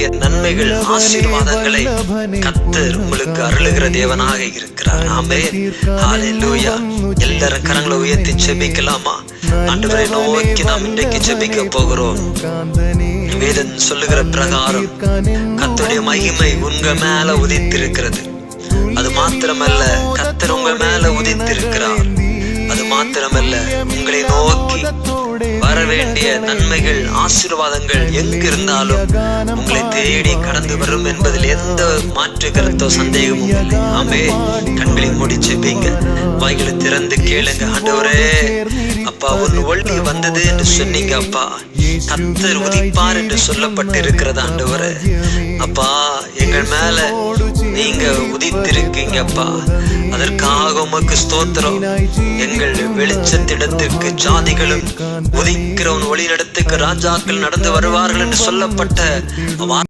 நன்மைகள் ஆசீர்வாதங்களை கர்த்தர் உங்களுக்கு அருளுகிற தேவனாக இருக்கிறார். ஆமென். ஹல்லேலூயா. எல்லாரும் கரங்களை உயர்த்தி ஜெபிக்கலாமா? ஆண்டவரை நோக்கி நாம் இன்றைக்கு ஜெபிக்க போகிறோம். வேதம் சொல்லுகிற பிரகாரம் கர்த்தருடைய மகிமை உங்க மேல உதித்திருக்கிறது. அது மாத்திரமல்ல, கர்த்தர் உங்க மேல உதித்திருக்கிறார். அது மாத்திரமல்ல, உங்களை நோக்கி வர வேண்டிய நன்மைகள் ஆசீர்வாதங்கள் எங்கிருந்தாலும் உங்களை தேடி கடந்து வரும் என்பதில் எந்த மாற்று கருத்தோ சந்தேகமும் இல்லை. ஆமென். கண்களை மூடி ஜெபிங்க, வாய்களை திறந்து கேளுங்க. ஆண்டவரே, அப்பா உன் ஒளி வந்தது என்று சொன்னீங்க. அப்பா கர்த்தர் உதிப்பார் என்று சொல்லப்பட்டு இருக்கிறது. ஆண்டவரே, அப்பா எங்கள் மேல நீங்க உதித்திருக்கீங்க. அப்பா அதற்காக உமக்கு ஸ்தோத்திரம். எங்கள் வெளிச்சத்திடத்திற்கு ஜாதிகளும் உதிக்கிறவன் ஒளி நடத்துக்கு ராஜாக்கள் நடந்து வருவார்கள் என்று சொல்லப்பட்ட